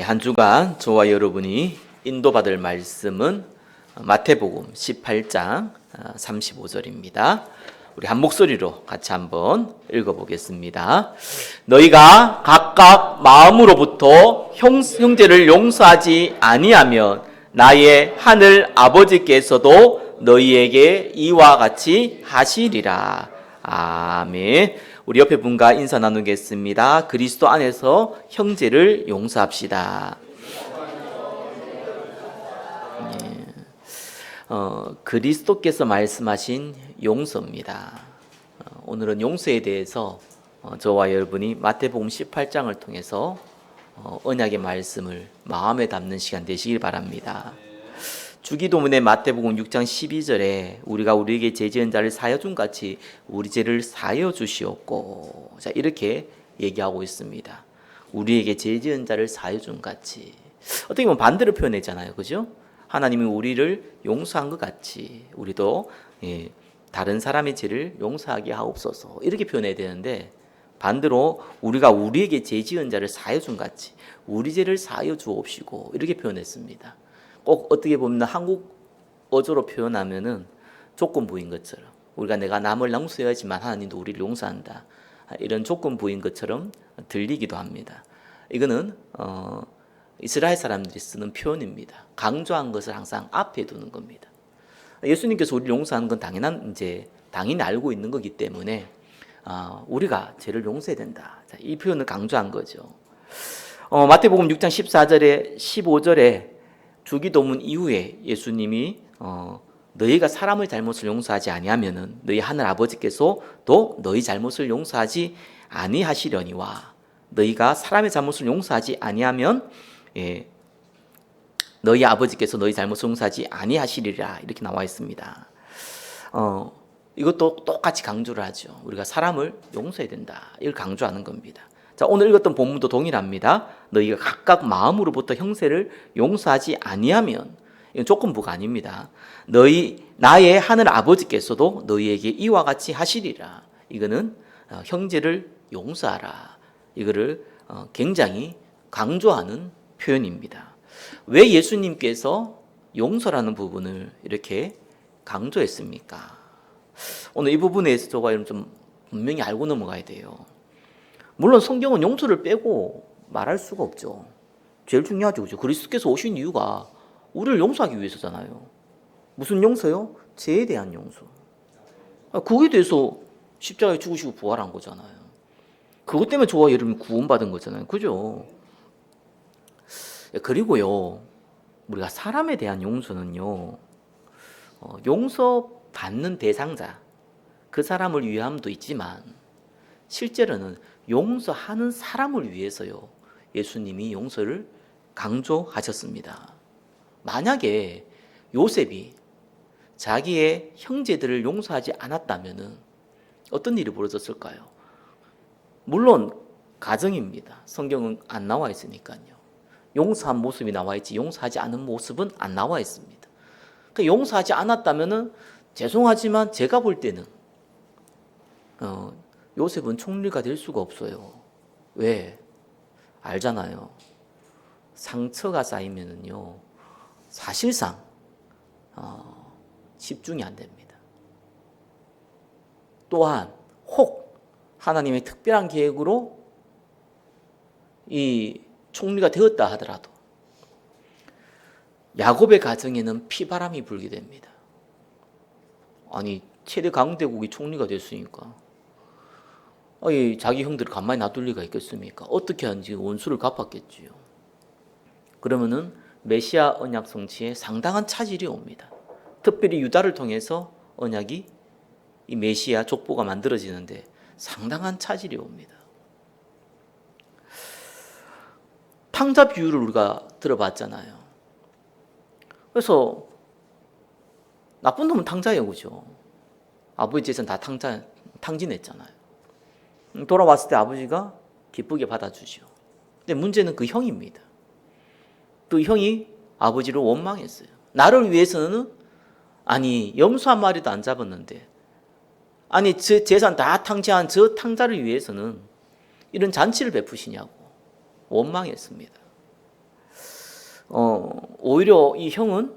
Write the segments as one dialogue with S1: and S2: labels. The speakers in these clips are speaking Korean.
S1: 한 주간 저와 여러분이 인도받을 말씀은 마태복음 18장 35절입니다. 우리 한 목소리로 같이 한번 읽어보겠습니다. 너희가 각각 마음으로부터 형제를 용서하지 아니하면 나의 하늘 아버지께서도 너희에게 이와 같이 하시리라. 아멘. 우리 옆에 분과 인사 나누겠습니다. 그리스도 안에서 형제를 용서합시다. 그리스도께서 말씀하신 용서입니다. 오늘은 용서에 대해서 저와 여러분이 마태복음 18장을 통해서 언약의 말씀을 마음에 담는 시간 되시길 바랍니다. 주기도문의 마태복음 6장 12절에 우리가 우리에게 죄 지은 자를 사하여 준 같이 우리 죄를 사하여 주시옵고, 자, 이렇게 얘기하고 있습니다. 우리에게 죄 지은 자를 사하여 준 같이. 어떻게 보면 반대로 표현했잖아요, 그죠? 하나님이 우리를 용서한 것 같이 우리도 다른 사람의 죄를 용서하게 하옵소서, 이렇게 표현해야 되는데, 반대로 우리가 우리에게 죄 지은 자를 사하여 준 같이 우리 죄를 사하여 주옵시고, 이렇게 표현했습니다. 꼭 어떻게 보면 한국 어조로 표현하면은 조건부인 것처럼, 우리가 내가 남을 용서해야지만 하나님도 우리를 용서한다, 이런 조건부인 것처럼 들리기도 합니다. 이거는 이스라엘 사람들이 쓰는 표현입니다. 강조한 것을 항상 앞에 두는 겁니다. 예수님께서 우리를 용서하는 건 당연히 알고 있는 거기 때문에 우리가 죄를 용서해야 된다, 자, 이 표현을 강조한 거죠. 마태복음 6장 14절에 15절에 주기도문 이후에 예수님이 너희가 사람의 잘못을 용서하지 아니하면은 너희 하늘 아버지께서도 너희 잘못을 용서하지 아니하시려니와, 너희가 사람의 잘못을 용서하지 아니하면 너희 아버지께서 너희 잘못을 용서하지 아니하시리라, 이렇게 나와 있습니다. 이것도 똑같이 강조를 하죠. 우리가 사람을 용서해야 된다, 이걸 강조하는 겁니다. 자, 오늘 읽었던 본문도 동일합니다. 너희가 각각 마음으로부터 형제를 용서하지 아니하면, 이건 조건부가 아닙니다. 나의 하늘 아버지께서도 너희에게 이와 같이 하시리라. 이거는 형제를 용서하라, 이거를 굉장히 강조하는 표현입니다. 왜 예수님께서 용서라는 부분을 이렇게 강조했습니까? 오늘 이 부분에서 저와 여러분 좀 분명히 알고 넘어가야 돼요. 물론 성경은 용서를 빼고 말할 수가 없죠. 제일 중요하죠, 그죠? 그리스도께서 오신 이유가 우리를 용서하기 위해서잖아요. 무슨 용서요? 죄에 대한 용서. 그거에 대해서 십자가에 죽으시고 부활한 거잖아요. 그것 때문에 저와 여러분이 구원받은 거잖아요, 그죠? 그리고요, 우리가 사람에 대한 용서는요, 용서받는 대상자, 그 사람을 위함도 있지만 실제로는 용서하는 사람을 위해서요, 예수님이 용서를 강조하셨습니다. 만약에 요셉이 자기의 형제들을 용서하지 않았다면 어떤 일이 벌어졌을까요? 물론 가정입니다. 성경은 안 나와 있으니까요. 용서한 모습이 나와 있지 용서하지 않은 모습은 안 나와 있습니다. 그러니까 용서하지 않았다면 죄송하지만 제가 볼 때는 요셉은 총리가 될 수가 없어요. 왜? 알잖아요. 상처가 쌓이면은요, 사실상 집중이 안 됩니다. 또한 혹 하나님의 특별한 계획으로 이 총리가 되었다 하더라도 야곱의 가정에는 피바람이 불게 됩니다. 아니, 최대 강대국이 총리가 됐으니까 자기 형들을 가만히 놔둘 리가 있겠습니까? 어떻게 하는지 원수를 갚았겠지요. 그러면은 메시아 언약 성취에 상당한 차질이 옵니다. 특별히 유다를 통해서 언약이, 이 메시아 족보가 만들어지는데 상당한 차질이 옵니다. 탕자 비유를 우리가 들어봤잖아요. 그래서 나쁜 놈은 탕자예요, 그죠? 아버지 재산 다 탕진했잖아요. 돌아왔을 때 아버지가 기쁘게 받아주죠. 근데 문제는 그 형입니다. 그 형이 아버지를 원망했어요. 나를 위해서는, 아니, 염소 한 마리도 안 잡았는데, 아니, 저 재산 다 탕진한 저 탕자를 위해서는 이런 잔치를 베푸시냐고 원망했습니다. 오히려 이 형은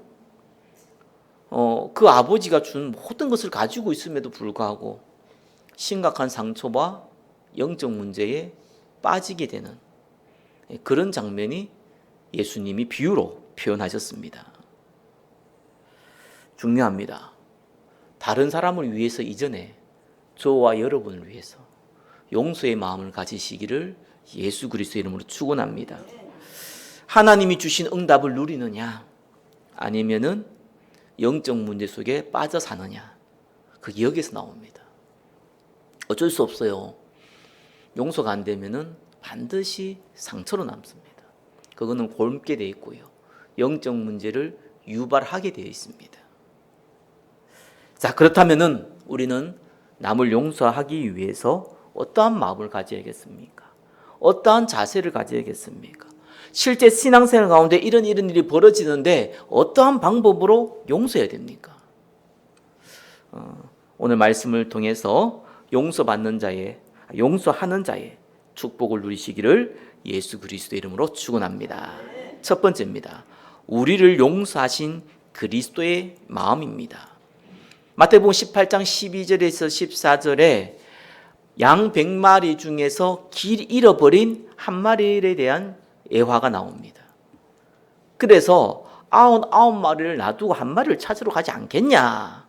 S1: 그 아버지가 준 모든 것을 가지고 있음에도 불구하고 심각한 상처와 영적 문제에 빠지게 되는 그런 장면이 예수님이 비유로 표현하셨습니다. 중요합니다. 다른 사람을 위해서 이전에 저와 여러분을 위해서 용서의 마음을 가지시기를 예수 그리스도의 이름으로 축원합니다. 하나님이 주신 응답을 누리느냐 아니면은 영적 문제 속에 빠져 사느냐, 그게 여기서 나옵니다. 어쩔 수 없어요. 용서가 안 되면은 반드시 상처로 남습니다. 그거는 곪게 되어 있고요. 영적 문제를 유발하게 되어 있습니다. 자, 그렇다면은 우리는 남을 용서하기 위해서 어떠한 마음을 가져야겠습니까? 어떠한 자세를 가져야겠습니까? 실제 신앙생활 가운데 이런 일이 벌어지는데 어떠한 방법으로 용서해야 됩니까? 오늘 말씀을 통해서 용서하는 자의 축복을 누리시기를 예수 그리스도의 이름으로 축원합니다. 첫 번째입니다. 우리를 용서하신 그리스도의 마음입니다. 마태복음 18장 12절에서 14절에 양 100마리 중에서 길 잃어버린 한 마리에 대한 예화가 나옵니다. 그래서 99마리를 놔두고 한 마리를 찾으러 가지 않겠냐.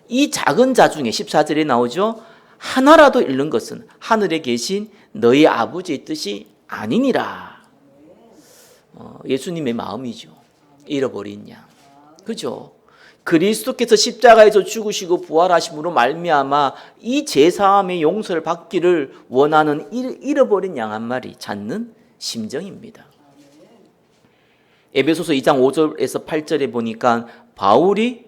S1: 이 작은 자 중에 14절에 나오죠. 하나라도 잃는 것은 하늘에 계신 너희 아버지의 뜻이 아니니라. 예수님의 마음이죠. 잃어버린 양. 그죠? 그리스도께서 십자가에서 죽으시고 부활하심으로 말미암아 이 제사함의 용서를 받기를 원하는 잃어버린 양 한 마리 찾는 심정입니다. 에베소서 2장 5절에서 8절에 보니까 바울이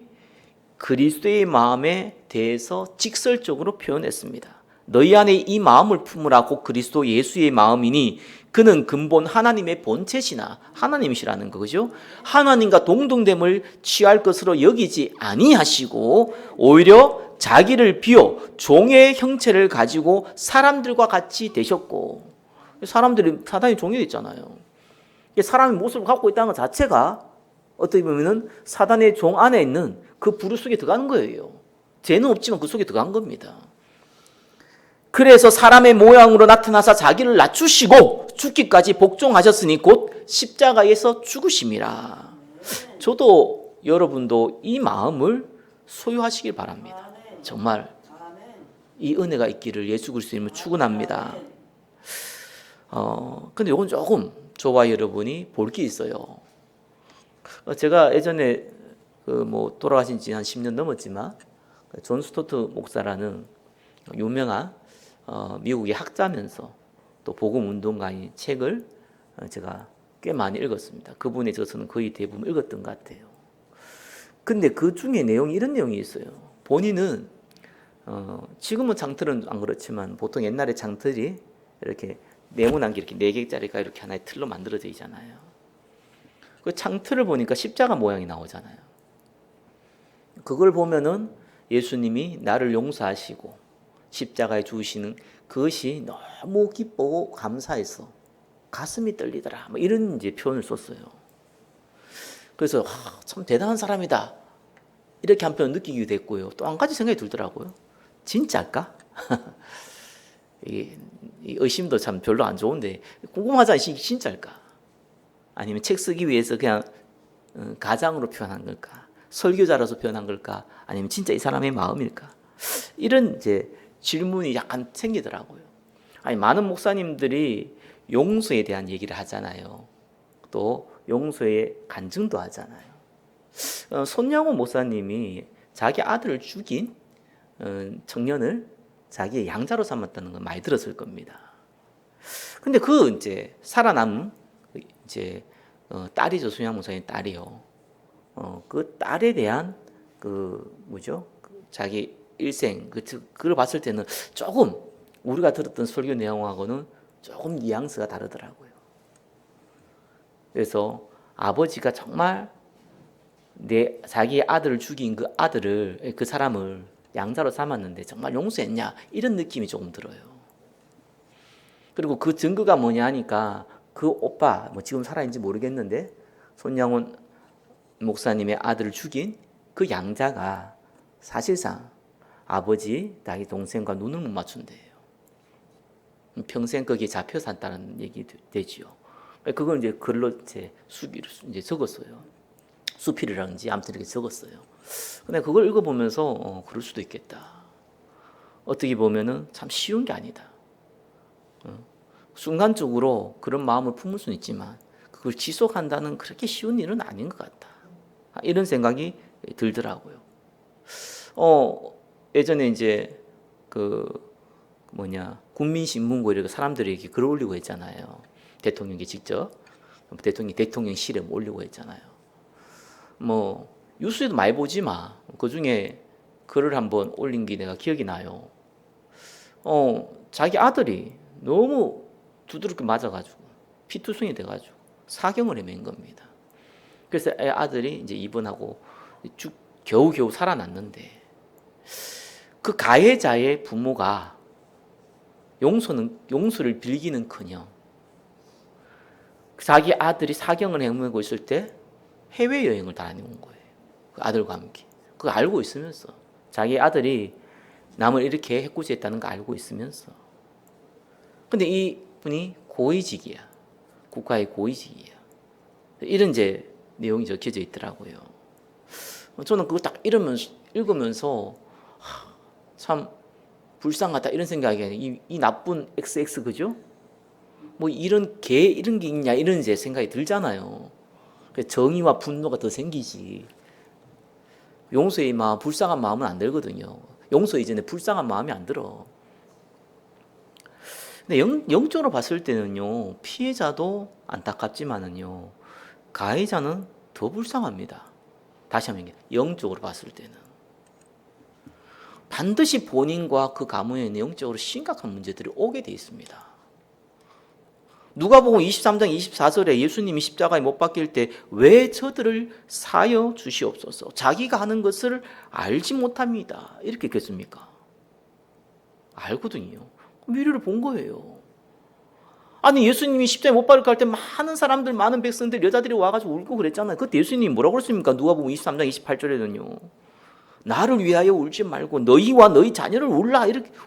S1: 그리스도의 마음에 대해서 직설적으로 표현했습니다. 너희 안에 이 마음을 품으라 곧 그리스도 예수의 마음이니 그는 근본 하나님의 본체시나 하나님이시라는 거죠. 하나님과 동등됨을 취할 것으로 여기지 아니하시고 오히려 자기를 비워 종의 형체를 가지고 사람들과 같이 되셨고, 사람들이 사단이 종이 있잖아요. 사람의 모습을 갖고 있다는 것 자체가 어떻게 보면은 사단의 종 안에 있는 그 부류 속에 들어가는 거예요. 죄는 없지만 그 속에 들어간 겁니다. 그래서 사람의 모양으로 나타나사 자기를 낮추시고 죽기까지 복종하셨으니 곧 십자가에서 죽으심이라. 저도 여러분도 이 마음을 소유하시길 바랍니다. 정말 이 은혜가 있기를 예수 그리스도 이름으로 축원합니다. 근데 이건 조금 저와 여러분이 볼 게 있어요. 제가 예전에 돌아가신 지 한 10년 넘었지만 존 스토트 목사라는 유명한 미국의 학자면서 또 복음 운동가의 책을 제가 꽤 많이 읽었습니다. 그분에 저서는 거의 대부분 읽었던 것 같아요. 근데 그 중에 내용이 이런 내용이 있어요. 본인은 지금은 장틀은 안 그렇지만 보통 옛날에 장틀이 이렇게 네모난 게 이렇게 4개짜리가 이렇게 하나의 틀로 만들어져 있잖아요. 그 창틀을 보니까 십자가 모양이 나오잖아요. 그걸 보면은 예수님이 나를 용서하시고 십자가에 죽으시는 그것이 너무 기쁘고 감사해서 가슴이 떨리더라. 이런 이제 표현을 썼어요. 그래서 참 대단한 사람이다. 이렇게 한편 느끼게 됐고요. 또 한 가지 생각이 들더라고요. 진짜일까? 이 의심도 참 별로 안 좋은데 궁금하잖아요. 진짜일까? 아니면 책 쓰기 위해서 그냥 가장으로 표현한 걸까? 설교자라서 표현한 걸까? 아니면 진짜 이 사람의 마음일까? 이런 이제 질문이 약간 생기더라고요. 아니, 많은 목사님들이 용서에 대한 얘기를 하잖아요. 또 용서의 간증도 하잖아요. 손양호 목사님이 자기 아들을 죽인 청년을 자기의 양자로 삼았다는 건 많이 들었을 겁니다. 근데 그 이제 살아남은 이제 딸이죠. 손양호 목사님 딸이요. 그 딸에 대한 자기 일생 그걸 봤을 때는 조금 우리가 들었던 설교 내용하고는 조금 뉘앙스가 다르더라고요. 그래서 아버지가 정말 자기 아들을 죽인 그 사람을 양자로 삼았는데 정말 용서했냐 이런 느낌이 조금 들어요. 그리고 그 증거가 뭐냐 하니까 그 오빠 지금 살아있는지 모르겠는데 손양원 목사님의 아들을 죽인 그 양자가 사실상 아버지, 자기 동생과 눈을 못 맞춘대요. 평생 거기에 잡혀 산다는 얘기 되지요. 그걸 이제 글로 이제 수비를 이제 적었어요. 수필이라든지 아무튼 이렇게 적었어요. 근데 그걸 읽어보면서 그럴 수도 있겠다. 어떻게 보면은 참 쉬운 게 아니다. 순간적으로 그런 마음을 품을 수는 있지만 그걸 지속한다는 그렇게 쉬운 일은 아닌 것 같다. 이런 생각이 들더라고요. 예전에 이제 국민신문고 이렇게 사람들이 이렇게 글 올리고 했잖아요. 대통령이 직접 대통령실에 올리고 했잖아요. 뭐 뉴스에도 많이 보지만 그 중에 글을 한번 올린 게 내가 기억이 나요. 자기 아들이 너무 두드럽게 맞아가지고 피투성이 돼가지고 사경을 헤맨 겁니다. 그래서 아들이 이제 입원하고 겨우겨우 살아났는데 그 가해자의 부모가 용서를 빌기는커녕 자기 아들이 사경을 헤매고 있을 때 해외 여행을 다녀온 거예요. 그 아들과 함께. 그거 알고 있으면서 자기 아들이 남을 이렇게 해코지했다는 거 알고 있으면서. 근데 이 분이 고위직이야. 국가의 고위직이야. 이런 이제 내용이 적혀져 있더라고요. 저는 그걸 딱 읽으면서 참 불쌍하다 이런 생각이 아니라 이 나쁜 XX 그죠? 뭐 이런 게 있냐 이런 이제 생각이 들잖아요. 정의와 분노가 더 생기지. 용서의 마음, 불쌍한 마음은 안 들거든요. 용서 이전에 불쌍한 마음이 안 들어. 근데 영적으로 봤을 때는요, 피해자도 안타깝지만은요, 가해자는 더 불쌍합니다. 다시 한번 영적으로 봤을 때는. 반드시 본인과 그 가문에는 영적으로 심각한 문제들이 오게 돼 있습니다. 누가복음 23장 24절에 예수님이 십자가에 못 박힐 때 왜 저들을 사여 주시옵소서. 자기가 하는 것을 알지 못합니다. 이렇게 했겠습니까? 알거든요. 미래를 본 거예요. 아니 예수님이 십자가에 못 박힐 때 많은 사람들, 많은 백성들, 여자들이 와가지고 울고 그랬잖아요. 그때 예수님이 뭐라고 그랬습니까? 누가복음 23장 28절에는요. 나를 위하여 울지 말고 너희와 너희 자녀를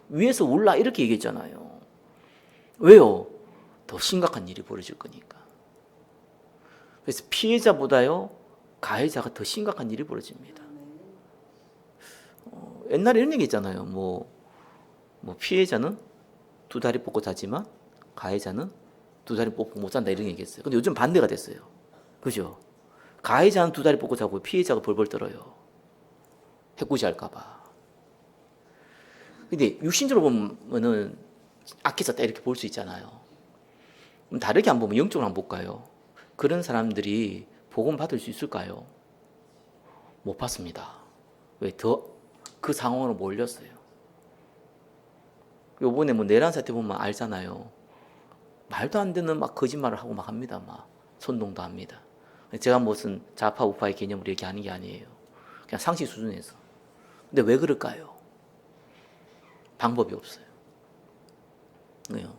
S1: 위해서 울라 이렇게 얘기했잖아요. 왜요? 더 심각한 일이 벌어질 거니까. 그래서 피해자보다요 가해자가 더 심각한 일이 벌어집니다. 옛날에 이런 얘기 있잖아요. 뭐 피해자는 두 다리 뻗고 자지만 가해자는 두 다리 뻗고 못 잔다 이런 얘기했어요. 근데 요즘 반대가 됐어요. 그죠? 가해자는 두 다리 뻗고 자고 피해자가 벌벌 떨어요. 해코지할까봐. 근데 육신적으로 보면은 악해졌다 이렇게 볼 수 있잖아요. 다르게 안 보면 영적으로 한번 볼까요? 그런 사람들이 복음 받을 수 있을까요? 못 받습니다. 왜? 그 상황으로 몰렸어요. 요번에 내란 사태 보면 알잖아요. 말도 안 되는 막 거짓말을 하고 막 합니다. 막 선동도 합니다. 제가 무슨 좌파 우파의 개념으로 얘기하는 게 아니에요. 그냥 상식 수준에서. 근데 왜 그럴까요? 방법이 없어요. 왜요?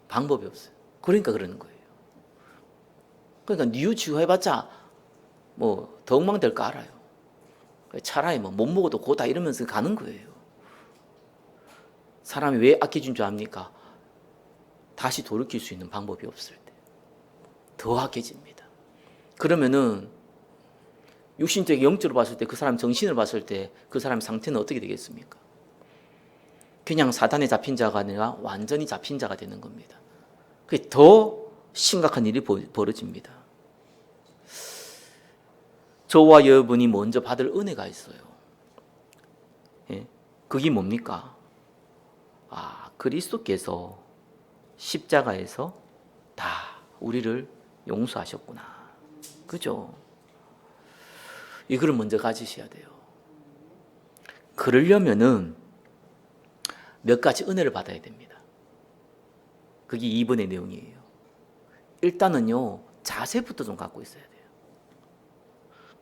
S1: 방법이 없어요. 그러니까 그러는 거예요. 그러니까 뉘우치고 해봤자 더 엉망될 거 알아요. 차라리 못 먹어도 고다 이러면서 가는 거예요. 사람이 왜 아껴준 줄 압니까? 다시 돌이킬 수 있는 방법이 없을 때 더 악해집니다. 그러면은 육신적 영적으로 봤을 때 그 사람 정신을 봤을 때 그 사람 상태는 어떻게 되겠습니까? 그냥 사단에 잡힌 자가 아니라 완전히 잡힌 자가 되는 겁니다. 그게 더 심각한 일이 벌어집니다. 저와 여러분이 먼저 받을 은혜가 있어요. 예? 그게 뭡니까? 그리스도께서 십자가에서 다 우리를 용서하셨구나. 그죠? 이걸 먼저 가지셔야 돼요. 그러려면은 몇 가지 은혜를 받아야 됩니다. 그게 2번의 내용이에요. 일단은요, 자세부터 좀 갖고 있어야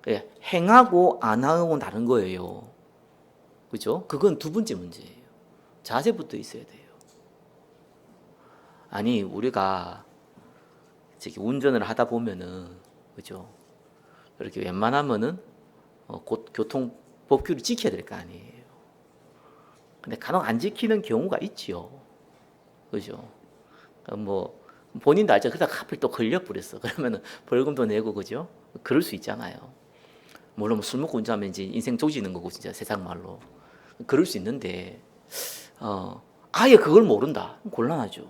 S1: 돼요. 행하고 안 하고 다른 거예요. 그죠? 그건 두 번째 문제예요. 자세부터 있어야 돼요. 아니, 우리가 운전을 하다 보면은, 그죠? 이렇게 웬만하면은 곧 교통법규를 지켜야 될 거 아니에요. 근데 간혹 안 지키는 경우가 있지요. 그죠? 뭐 본인도 알죠. 그러다 하필 또 걸려버렸어. 그러면은 벌금도 내고 그죠? 그럴 수 있잖아요. 물론 술 먹고 운전하면 이제 인생 조지는 거고 진짜 세상 말로 그럴 수 있는데 아예 그걸 모른다. 곤란하죠.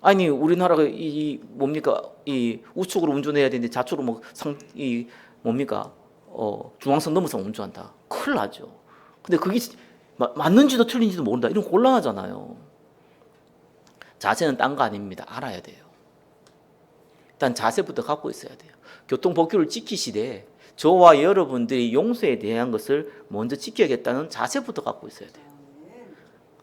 S1: 아니 우리나라가 이 뭡니까 이 우측으로 운전해야 되는데 좌측으로 뭐이 뭡니까 중앙선 넘어서 운전한다. 큰일 나죠. 근데 그게 맞는지도 틀린지도 모른다. 이런 곤란하잖아요. 자세는 딴 거 아닙니다. 알아야 돼요. 일단 자세부터 갖고 있어야 돼요. 교통법규를 지키시되 저와 여러분들이 용서에 대한 것을 먼저 지켜야겠다는 자세부터 갖고 있어야 돼요.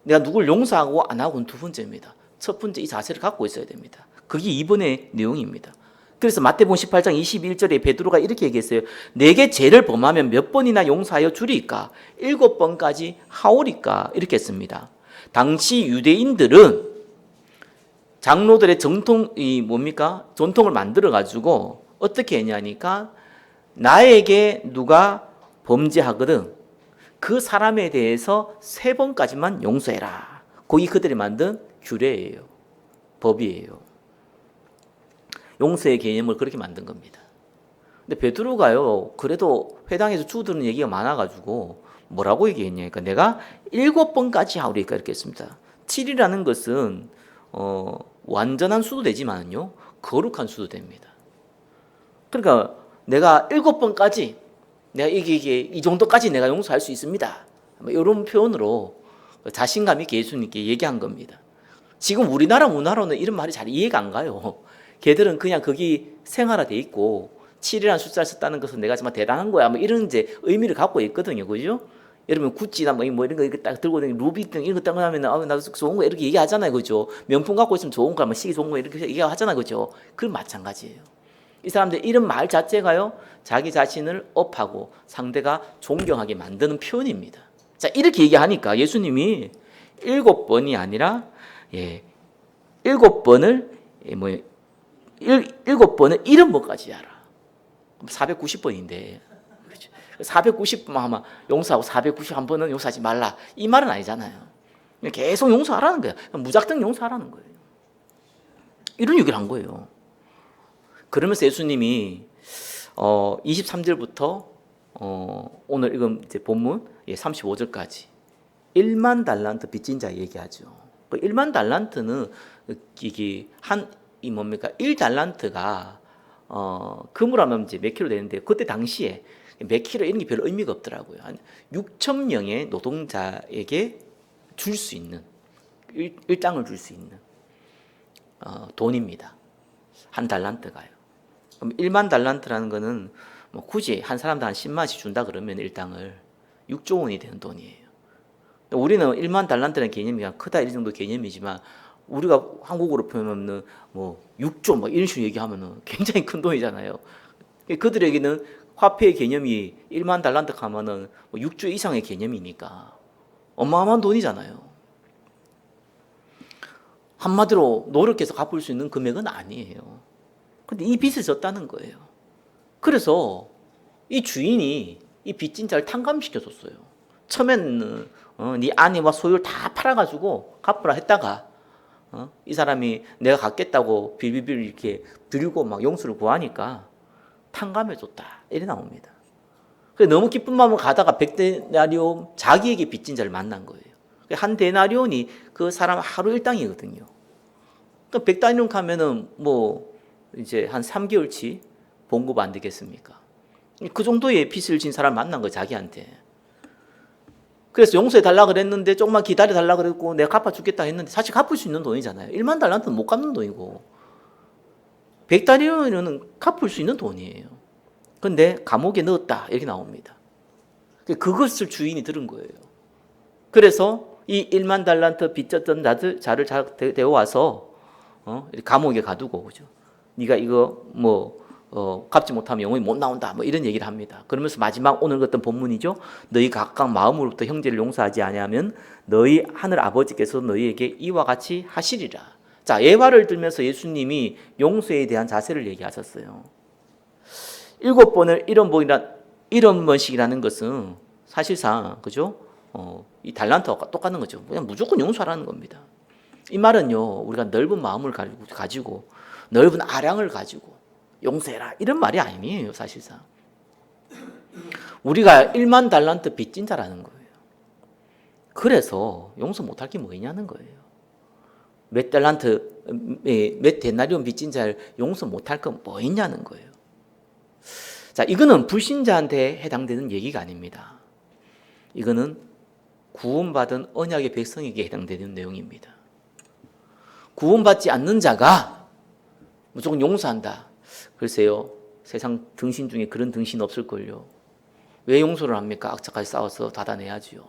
S1: 내가 누굴 용서하고 안 하고는 두 번째입니다. 첫 번째 이 자세를 갖고 있어야 됩니다. 그게 이번의 내용입니다. 그래서 마태복음 18장 21절에 베드로가 이렇게 얘기했어요. 내게 죄를 범하면 몇 번이나 용서하여 주리까? 7번까지 하오리까? 이렇게 했습니다. 당시 유대인들은 장로들의 전통을 만들어 가지고 어떻게 했냐니까 나에게 누가 범죄하거든 그 사람에 대해서 3번까지만 용서해라. 그게 그들이 만든 규례예요. 법이에요. 용서의 개념을 그렇게 만든 겁니다. 근데 베드로가요, 그래도 회당에서 주들은 얘기가 많아가지고 뭐라고 얘기했냐니까 내가 7번까지 하오리까 이렇게 했습니다. 7이라는 것은 완전한 수도 되지만요, 거룩한 수도 됩니다. 그러니까 내가 7번까지 내가 이게 이 정도까지 내가 용서할 수 있습니다. 이런 표현으로 자신감 있게 예수님께 얘기한 겁니다. 지금 우리나라 문화로는 이런 말이 잘 이해가 안 가요. 걔들은 그냥 거기 생활화돼 있고 7이라는 숫자를 썼다는 것은 내가 정말 대단한 거야. 뭐 이런 이제 의미를 갖고 있거든요. 그죠? 여러분 구찌나 뭐 이런 거 이렇게 딱 들고 다니는 루비 등 이런 거 딱 하면 나도 좋은 거 이렇게 얘기하잖아요. 그죠? 명품 갖고 있으면 좋은 거, 뭐 시계 좋은 거 이렇게 얘기하잖아요. 그죠? 그건 마찬가지예요. 이 사람들 이런 말 자체가요, 자기 자신을 업하고 상대가 존경하게 만드는 표현입니다. 자, 이렇게 얘기하니까 예수님이 7번이 아니라 7번을 7번을 70번까지 하라. 490번인데 490번 하면 용서하고 491번은 용서하지 말라. 이 말은 아니잖아요. 계속 용서하라는 거예요. 무작정 용서하라는 거예요. 이런 얘기를 한 거예요. 그러면서 예수님이 23절부터 오늘 이건 이제 본문 35절까지 1만 달란트 빚진 자 얘기하죠. 그 1만 달란트는 이게 이 뭡니까? 1달란트가 금으로 하면 이제 몇 킬로 되는데 그때 당시에 몇 킬로 이런 게 별로 의미가 없더라고요. 한 6천 명의 노동자에게 줄 수 있는 일당을 줄 수 있는 돈입니다. 한 달란트가요. 그럼 1만 달란트라는 거는 뭐 굳이 한 사람도 한 10만씩 준다 그러면 일당을 6조 원이 되는 돈이에요. 우리는 1만 달란트라는 개념이 그냥 크다 이 정도 개념이지만 우리가 한국어로 표현하면 뭐 6조 뭐 이런 식으로 얘기하면은 굉장히 큰 돈이잖아요. 그들에게는 화폐의 개념이 1만 달란트 하면은 6조 이상의 개념이니까 어마어마한 돈이잖아요. 한마디로 노력해서 갚을 수 있는 금액은 아니에요. 근데 이 빚을 졌다는 거예요. 그래서 이 주인이 이 빚진 자를 탕감시켜줬어요. 처음에는 네 아내와 소유를 다 팔아가지고 갚으라 했다가 이 사람이 내가 갚겠다고 빌빌빌 이렇게 빌고 막 용서를 구하니까 탕감해줬다. 이래 나옵니다. 그래서 너무 기쁜 마음으로 가다가 100데나리온 자기에게 빚진 자를 만난 거예요. 한 데나리온이 그 사람 하루 일당이거든요. 그러니까 100데나리온 가면은 뭐 이제 한 3개월치 봉급 안 되겠습니까? 그 정도의 빚을 진 사람 만난 거예요, 자기한테. 그래서 용서해 달라 그랬는데 조금만 기다려 달라 그랬고 내가 갚아주겠다 했는데 사실 갚을 수 있는 돈이잖아요. 1만 달란트는 못 갚는 돈이고 100달러는 갚을 수 있는 돈이에요. 근데 감옥에 넣었다 이렇게 나옵니다. 그것을 주인이 들은 거예요. 그래서 이 1만 달란트 빚졌던 자를 데워와서 감옥에 가두고 그죠. 네가 이거 갚지 못하면 영원히 못 나온다 뭐 이런 얘기를 합니다. 그러면서 마지막 오늘 어떤 본문이죠. 너희 각각 마음으로부터 형제를 용서하지 아니하면 너희 하늘 아버지께서 너희에게 이와 같이 하시리라. 자, 예화를 들면서 예수님이 용서에 대한 자세를 얘기하셨어요. 7번을 일흔 번씩이라는 것은 사실상 그죠? 이 달란트와 똑같은 거죠. 그냥 무조건 용서하라는 겁니다. 이 말은요, 우리가 넓은 마음을 가지고 넓은 아량을 가지고 용서해라 이런 말이 아니에요. 사실상 우리가 1만 달란트 빚진 자라는 거예요. 그래서 용서 못할 게 뭐냐는 거예요. 몇 달란트, 몇 데나리온 빚진 자를 용서 못할 건 뭐 있냐는 거예요. 자, 이거는 불신자한테 해당되는 얘기가 아닙니다. 이거는 구원받은 언약의 백성에게 해당되는 내용입니다. 구원받지 않는 자가 무조건 용서한다. 글쎄요, 세상 등신 중에 그런 등신 없을걸요. 왜 용서를 합니까? 악착같이 싸워서 닫아내야지요.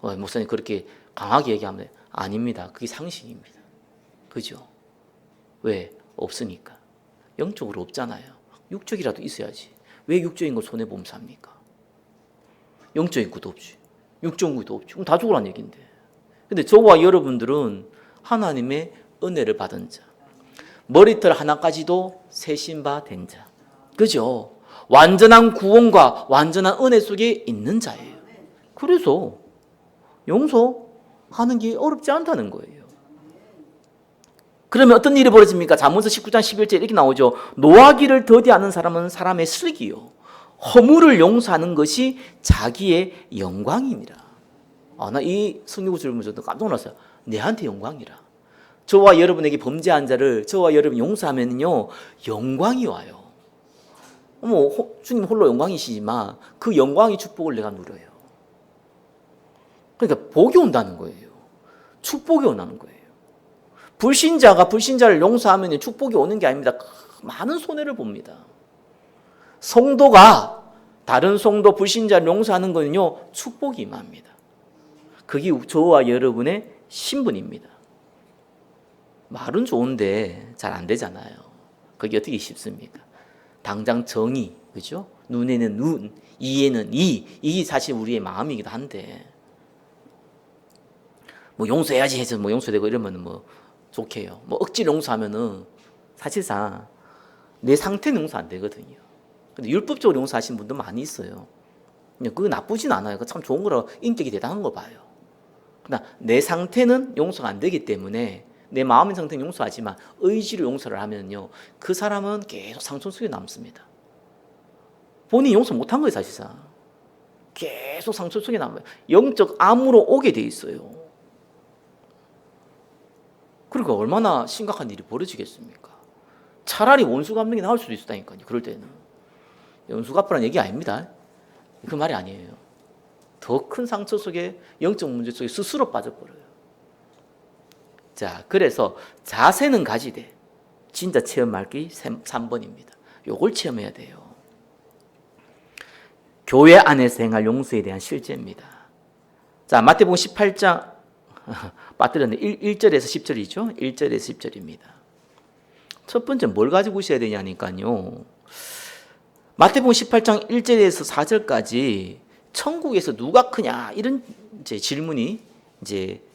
S1: 목사님 그렇게 강하게 얘기하면 아닙니다. 그게 상식입니다. 그죠? 왜? 없으니까. 영적으로 없잖아요. 육적이라도 있어야지. 왜 육적인 걸 손해보면 삽니까? 영적인 것도 없지. 육적인 것도 없지. 그럼 다 죽으라는 얘기인데. 근데 저와 여러분들은 하나님의 은혜를 받은 자. 머리털 하나까지도 세신 바 된 자. 그죠? 완전한 구원과 완전한 은혜 속에 있는 자예요. 그래서 용서하는 게 어렵지 않다는 거예요. 그러면 어떤 일이 벌어집니까? 잠언서 19장 11절 이렇게 나오죠. 노하기를 더디하는 사람은 사람의 슬기요, 허물을 용서하는 것이 자기의 영광입니다. 나 이 성경구절을 보면서 깜짝 놀랐어요. 내한테 영광이라. 저와 여러분에게 범죄한 자를 저와 여러분 용서하면요, 영광이 와요. 주님 홀로 영광이시지만 그 영광의 축복을 내가 누려요. 그러니까 복이 온다는 거예요. 축복이 온다는 거예요. 불신자가 불신자를 용서하면 축복이 오는 게 아닙니다. 많은 손해를 봅니다. 성도가 다른 성도 불신자를 용서하는 거는요, 축복이 임합니다. 그게 저와 여러분의 신분입니다. 말은 좋은데 잘 안 되잖아요. 그게 어떻게 쉽습니까? 당장 정의, 그죠? 눈에는 눈, 이에는 이, 이게 사실 우리의 마음이기도 한데, 용서해야지 해서 용서되고 이러면 좋게요. 억지로 용서하면은 사실상 내 상태는 용서 안 되거든요. 근데 율법적으로 용서하시는 분도 많이 있어요. 그거 나쁘진 않아요. 그거 참 좋은 거라고, 인격이 대단한 거 봐요. 그러나 내 상태는 용서가 안 되기 때문에 내 마음의 상태는 용서하지만 의지로 용서를 하면요, 그 사람은 계속 상처 속에 남습니다. 본인이 용서 못한 거예요. 사실상 계속 상처 속에 남아요. 영적 암으로 오게 돼 있어요. 그러니까 얼마나 심각한 일이 벌어지겠습니까? 차라리 원수 갚는 게 나을 수도 있다니까요. 그럴 때는 원수 갚으라는 얘기 아닙니다. 그 말이 아니에요. 더 큰 상처 속에, 영적 문제 속에 스스로 빠져버려요. 자, 그래서 자세는 가지되 진짜 체험 말기 3번입니다. 요걸 체험해야 돼요. 교회 안에서 행할 용서에 대한 실제입니다. 자, 마태복음 18장 빠뜨렸네. 1절에서 10절이죠. 1절에서 10절입니다. 첫 번째 뭘 가지고 있어야 되냐니까요. 마태복음 18장 1절에서 4절까지 천국에서 누가 크냐 이런 질문이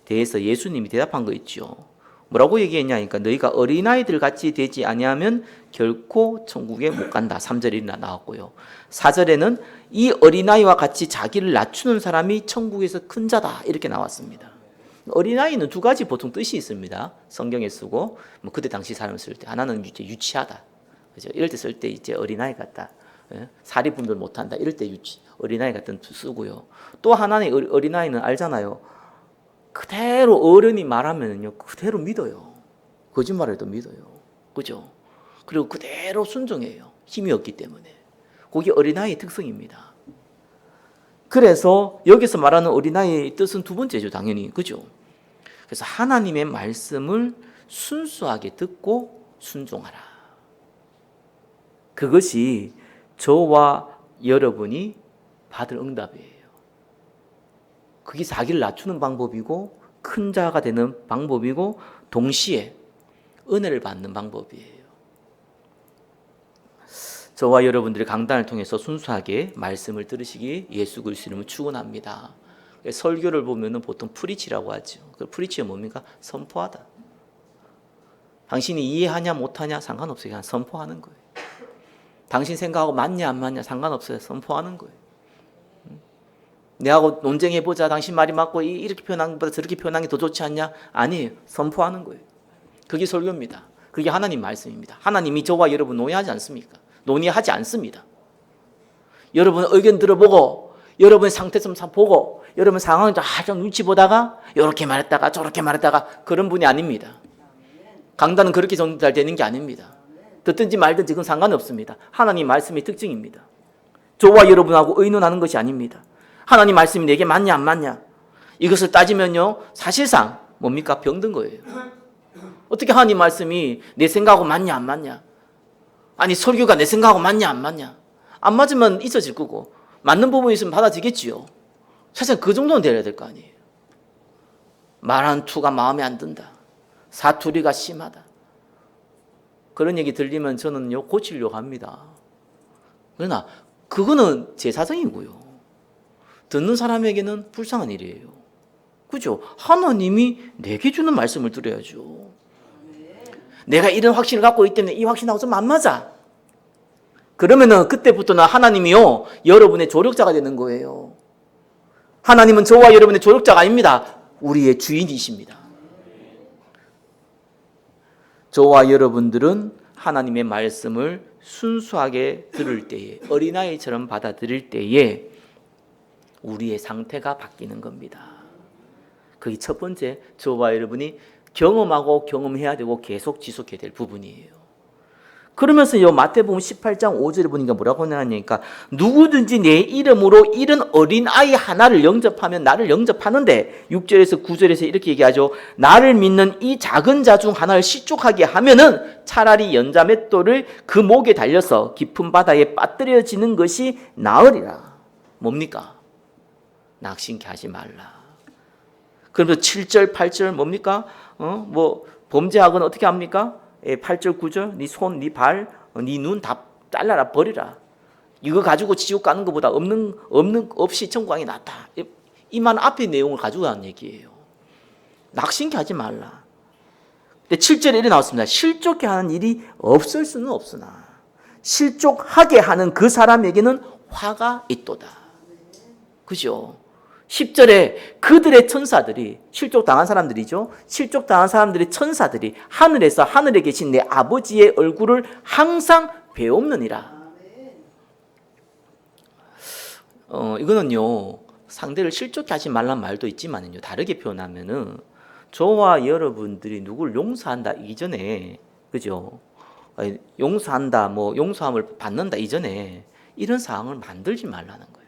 S1: 대해서 예수님이 대답한 거 있죠. 뭐라고 얘기했냐니까 너희가 어린아이들 같이 되지 아니하면 결코 천국에 못 간다. 3절이나 나왔고요. 4절에는 이 어린아이와 같이 자기를 낮추는 사람이 천국에서 큰 자다 이렇게 나왔습니다. 어린아이는 두 가지 보통 뜻이 있습니다. 성경에 쓰고 그때 당시 사람을 쓸 때 하나는 유치하다. 그죠? 이럴 때 쓸 때 어린아이 같다. 사리분별 못한다. 이럴 때 어린아이 같은 뜻 쓰고요. 또 하나는 어린아이는 알잖아요. 그대로 어른이 말하면요, 그대로 믿어요. 거짓말해도 믿어요. 그죠? 그리고 그대로 순종해요. 힘이 없기 때문에. 그게 어린아이의 특성입니다. 그래서 여기서 말하는 어린아이의 뜻은 두 번째죠, 당연히. 그죠? 그래서 하나님의 말씀을 순수하게 듣고 순종하라. 그것이 저와 여러분이 받을 응답이에요. 그게 자기를 낮추는 방법이고 큰 자가 되는 방법이고 동시에 은혜를 받는 방법이에요. 저와 여러분들이 강단을 통해서 순수하게 말씀을 들으시기 예수 그리스도 이름으로 축원합니다. 설교를 보면은 보통 프리치라고 하죠. 그 프리치가 뭡니까? 선포하다. 당신이 이해하냐 못하냐 상관없어요. 그냥 선포하는 거예요. 당신 생각하고 맞냐 안 맞냐 상관없어요. 선포하는 거예요. 내하고 논쟁해보자. 당신 말이 맞고 이렇게 표현한 것보다 저렇게 표현한 게 더 좋지 않냐? 아니에요. 선포하는 거예요. 그게 설교입니다. 그게 하나님 말씀입니다. 하나님이 저와 여러분 논의하지 않습니까? 논의하지 않습니다. 여러분 의견 들어보고 여러분의 상태 좀 보고 여러분 상황을 좀 눈치 보다가 이렇게 말했다가 저렇게 말했다가 그런 분이 아닙니다. 강단은 그렇게 전달되는 게 아닙니다. 듣든지 말든지 그건 상관없습니다. 하나님 말씀의 특징입니다. 저와 여러분하고 의논하는 것이 아닙니다. 하나님 말씀이 내게 맞냐 안 맞냐 이것을 따지면요 사실상 뭡니까? 병든 거예요. 어떻게 하나님 말씀이 내 생각하고 맞냐 안 맞냐, 아니 설교가 내 생각하고 맞냐 안 맞냐, 안 맞으면 잊어질 거고 맞는 부분이 있으면 받아지겠지요. 사실 그 정도는 돼야 될 거 아니에요. 말하는 투가 마음에 안 든다, 사투리가 심하다, 그런 얘기 들리면 저는요 고치려고 합니다. 그러나 그거는 제 사정이고요, 듣는 사람에게는 불쌍한 일이에요. 그죠? 하나님이 내게 주는 말씀을 들어야죠. 내가 이런 확신을 갖고 있기 때문에 이 확신하고 좀 안 맞아. 그러면은 그때부터는 하나님이요 여러분의 조력자가 되는 거예요. 하나님은 저와 여러분의 조력자가 아닙니다. 우리의 주인이십니다. 저와 여러분들은 하나님의 말씀을 순수하게 들을 때에, 어린아이처럼 받아들일 때에 우리의 상태가 바뀌는 겁니다. 그게 첫 번째, 저와 여러분이 경험하고 경험해야 되고 계속 지속해야 될 부분이에요. 그러면서 마태복음 18장 5절에 보니까 뭐라고 하냐니까 누구든지 내 이름으로 이런 어린아이 하나를 영접하면 나를 영접하는데, 6절에서 9절에서 이렇게 얘기하죠. 나를 믿는 이 작은 자 중 하나를 실족하게 하면은 차라리 연자 맷돌을 그 목에 달려서 깊은 바다에 빠뜨려지는 것이 나으리라. 뭡니까? 낙심케 하지 말라. 그러면서 7절 8절 뭡니까? 범죄하거나 어떻게 합니까? 8절 9절 네 손, 네 발, 네 눈 다 잘라라 버리라. 이거 가지고 지옥 가는 것보다 없이 천국이 낫다. 이만 앞의 내용을 가지고 가는 얘기예요. 낙심케 하지 말라. 근데 7절에 이렇게 나왔습니다. 실족케 하는 일이 없을 수는 없으나 실족하게 하는 그 사람에게는 화가 있도다. 그죠? 10절에 그들의 천사들이, 실족당한 사람들이죠. 실족당한 사람들의 천사들이 하늘에서 하늘에 계신 내 아버지의 얼굴을 항상 배옵느니라. 이거는요 상대를 실족케 하지 말란 말도 있지만요, 다르게 표현하면은 저와 여러분들이 누구를 용서한다 이전에, 그죠? 용서한다, 용서함을 받는다 이전에 이런 상황을 만들지 말라는 거예요.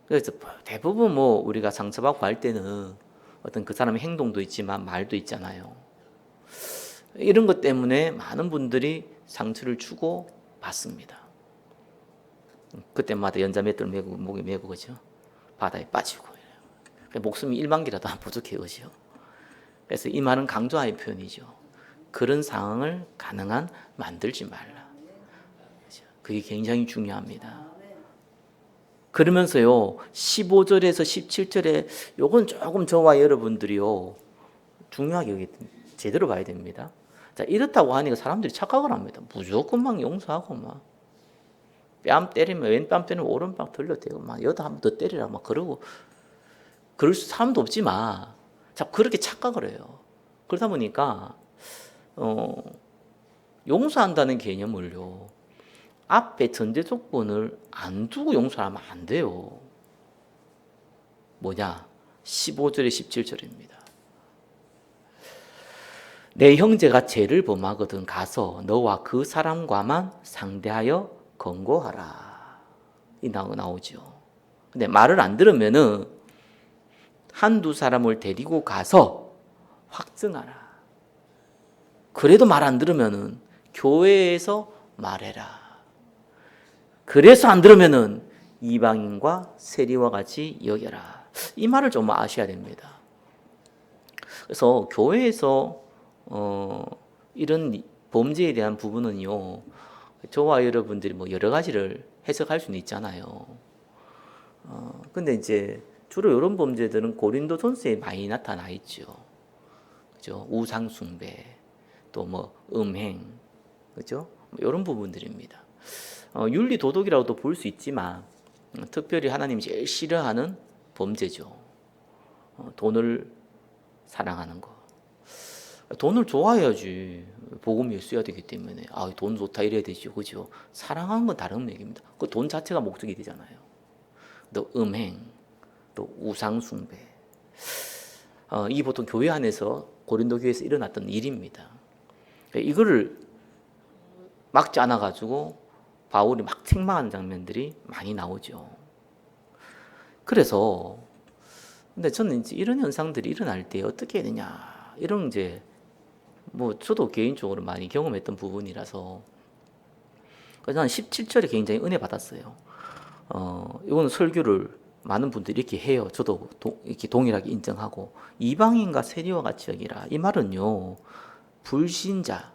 S1: 그래서 대부분 우리가 상처받고 할 때는 어떤 그 사람의 행동도 있지만 말도 있잖아요. 이런 것 때문에 많은 분들이 상처를 주고 받습니다. 그때마다 연자 맷돌 메고 목에 메고 그죠? 바다에 빠지고 목숨이 1만기라도 안 부족해 그죠? 그래서 이 말은 강조하는 표현이죠. 그런 상황을 가능한 만들지 말라. 그게 굉장히 중요합니다. 그러면서요 15절에서 17절에 요건 조금 저와 여러분들이요 중요하게 제대로 봐야 됩니다. 자, 이렇다고 하니까 사람들이 착각을 합니다. 무조건 막 용서하고 막 뺨 때리면 왼뺨 때리면 오른뺨 돌려대고 막 여기다 한 번 더 때리라 막 그러고, 그럴 사람도 없지만 자 그렇게 착각을 해요. 그러다 보니까 용서한다는 개념을요 앞에 전제 조건을 안 두고 용서하면 안 돼요. 뭐냐? 15절에 17절입니다. 내 형제가 죄를 범하거든 가서 너와 그 사람과만 상대하여 권고하라. 이 나오죠. 근데 말을 안 들으면은 한두 사람을 데리고 가서 확증하라. 그래도 말 안 들으면은 교회에서 말해라. 그래서 안 들으면은 이방인과 세리와 같이 여겨라. 이 말을 좀 아셔야 됩니다. 그래서 교회에서 이런 범죄에 대한 부분은요, 저와 여러분들이 여러 가지를 해석할 수는 있잖아요. 근데 이제 주로 이런 범죄들은 고린도전서에 많이 나타나 있죠. 그죠? 우상 숭배, 또 음행, 그죠? 이런 부분들입니다. 윤리 도덕이라고도 볼 수 있지만 특별히 하나님이 제일 싫어하는 범죄죠. 돈을 사랑하는 거. 돈을 좋아해야지 복음이 써야 되기 때문에 돈 좋다 이래야 되죠, 그죠? 사랑하는 건 다른 얘기입니다. 그 돈 자체가 목적이 되잖아요. 또 음행, 또 우상 숭배. 이 보통 교회 안에서 고린도 교회에서 일어났던 일입니다. 이거를 막지 않아 가지고 바울이 막 책망하는 장면들이 많이 나오죠. 그래서 근데 저는 이제 이런 현상들이 일어날 때 어떻게 해야 되냐 이런 이제 저도 개인적으로 많이 경험했던 부분이라서 저는 17절에 굉장히 은혜 받았어요. 이거는 설교를 많은 분들이 이렇게 해요. 저도 이렇게 동일하게 인정하고 이방인과 세리와 같이 여기라. 이 말은요 불신자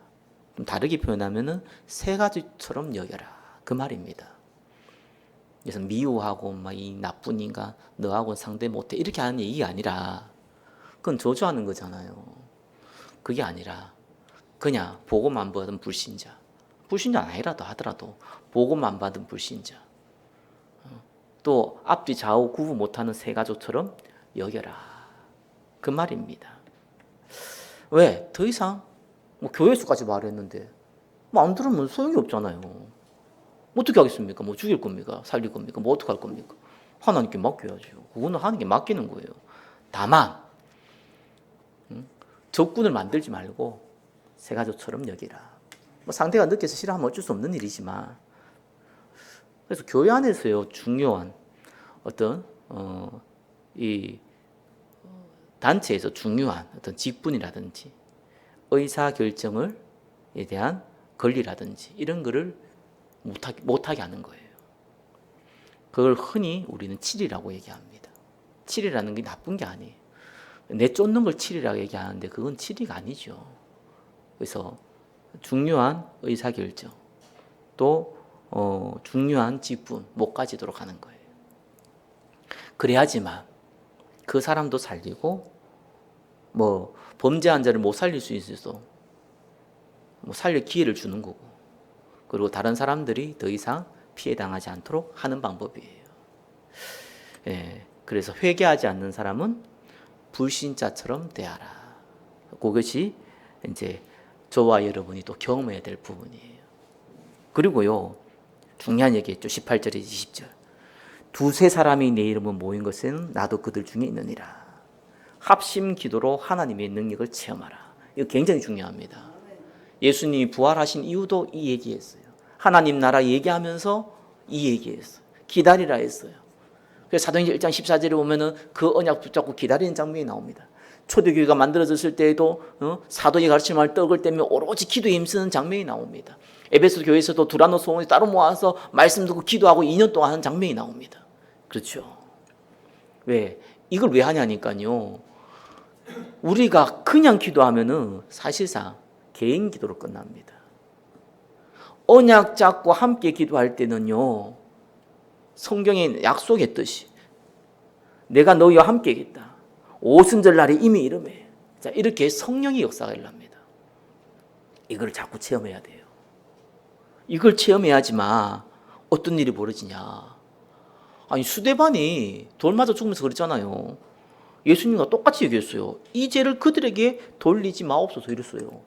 S1: 좀 다르게 표현하면은 세 가지처럼 여겨라 그 말입니다. 그래서 미워하고 이 나쁜 인간 너하고 상대 못해 이렇게 하는 얘기가 아니라 그건 저주하는 거잖아요. 그게 아니라 그냥 보고만 받은 불신자, 불신자 아니라도 하더라도 보고만 받은 불신자, 또 앞뒤 좌우 구분 못하는 세 가족처럼 여겨라 그 말입니다. 왜? 더 이상 교회 수까지 말했는데 안 들으면 소용이 없잖아요. 어떻게 하겠습니까? 죽일 겁니까? 살릴 겁니까? 어떻게 할 겁니까? 하나님께 맡겨야죠. 그거는 하나님께 맡기는 거예요. 다만 적군을 만들지 말고 세 가족처럼 여기라. 상대가 느껴서 싫어하면 어쩔 수 없는 일이지만 그래서 교회 안에서요 중요한 어떤 이 단체에서 중요한 어떤 직분이라든지 의사 결정에 대한 권리라든지 이런 거를 못하게 하는 거예요. 그걸 흔히 우리는 칠이라고 얘기합니다. 칠이라는 게 나쁜 게 아니에요. 내쫓는 걸 칠이라고 얘기하는데 그건 칠이가 아니죠. 그래서 중요한 의사결정 또 중요한 직분 못 가지도록 하는 거예요. 그래야지만 그 사람도 살리고 범죄한 자를 못 살릴 수 있어서 살릴 기회를 주는 거고 그리고 다른 사람들이 더 이상 피해당하지 않도록 하는 방법이에요. 그래서 회개하지 않는 사람은 불신자처럼 대하라. 그것이 이제 저와 여러분이 또 경험해야 될 부분이에요. 그리고요, 중요한 얘기했죠. 18절에 20절. 두세 사람이 내 이름은 모인 것은 나도 그들 중에 있느니라. 합심 기도로 하나님의 능력을 체험하라. 이거 굉장히 중요합니다. 예수님이 부활하신 이유도 이 얘기했어요. 하나님 나라 얘기하면서 이 얘기했어요. 기다리라 했어요. 그래서 사도행전 1장 14절에 보면은 그 언약 붙잡고 기다리는 장면이 나옵니다. 초대교회가 만들어졌을 때에도 사도의 가르침을 떡을 떼며 오로지 기도에 힘쓰는 장면이 나옵니다. 에베소 교회에서도 두란노 소원에 따로 모아서 말씀 듣고 기도하고 2년 동안 하는 장면이 나옵니다. 그렇죠. 왜? 이걸 왜 하냐니까요. 우리가 그냥 기도하면은 사실상 개인 기도로 끝납니다. 언약 잡고 함께 기도할 때는요. 성경에 약속했듯이 내가 너희와 함께 하겠다. 오순절 날에 이미 이름해. 자, 이렇게 성령의 역사가 일어납니다. 이걸 자꾸 체험해야 돼요. 이걸 체험해야지만 어떤 일이 벌어지냐. 아니 수데반이 돌 맞아 죽으면서 그랬잖아요. 예수님과 똑같이 얘기했어요. 이 죄를 그들에게 돌리지 마옵소서 이랬어요.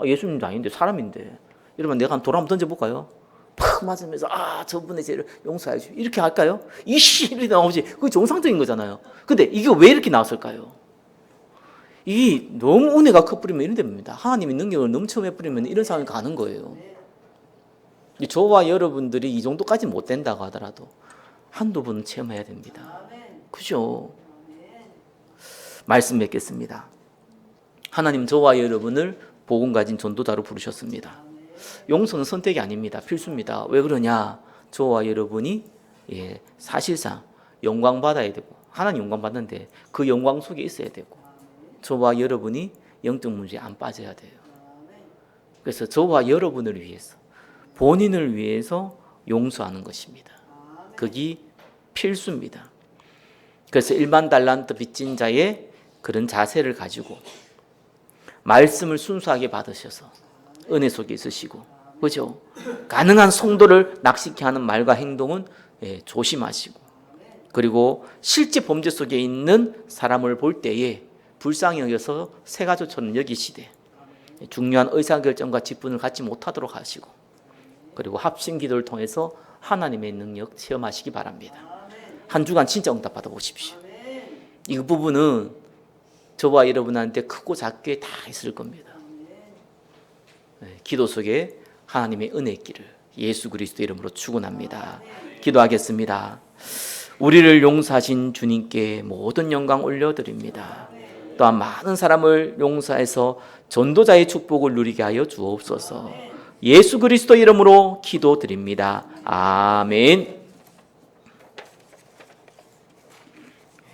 S1: 예수님도 아닌데 사람인데. 여러분 내가 돌 한번 던져볼까요? 팍 맞으면서 저분의 죄를 용서해야지 이렇게 할까요? 이씨 이렇게 나오지. 그게 정상적인 거잖아요. 근데 이게 왜 이렇게 나왔을까요? 이 너무 은혜가 커버리면 이런 됩니다. 하나님의 능력을 넘쳐매버리면 이런 상황이 가는 거예요. 저와 여러분들이 이 정도까지 못 된다고 하더라도 한두 번은 체험해야 됩니다. 그죠? 말씀 맺겠습니다. 하나님 저와 여러분을 복음 가진 전도자로 부르셨습니다. 용서는 선택이 아닙니다. 필수입니다. 왜 그러냐? 저와 여러분이 사실상 영광 받아야 되고 하나님 영광 받는데 그 영광 속에 있어야 되고 저와 여러분이 영적 문제에 안 빠져야 돼요. 그래서 저와 여러분을 위해서 본인을 위해서 용서하는 것입니다. 그게 필수입니다. 그래서 1만 달란트 빚진 자의 그런 자세를 가지고 말씀을 순수하게 받으셔서 은혜 속에 있으시고 그죠? 가능한 성도를 낙심케 하는 말과 행동은 조심하시고, 그리고 실제 범죄 속에 있는 사람을 볼 때에 불쌍히 여겨서 새가족처럼 여기시되 중요한 의사결정과 직분을 갖지 못하도록 하시고, 그리고 합심 기도를 통해서 하나님의 능력 체험하시기 바랍니다. 한 주간 진짜 응답 받아보십시오. 이 부분은 저와 여러분한테 크고 작게 다 있을 겁니다. 기도 속에 하나님의 은혜의 길을 예수 그리스도 이름으로 축원합니다. 기도하겠습니다. 우리를 용서하신 주님께 모든 영광 올려드립니다. 또한 많은 사람을 용서해서 전도자의 축복을 누리게 하여 주옵소서. 예수 그리스도 이름으로 기도드립니다. 아멘.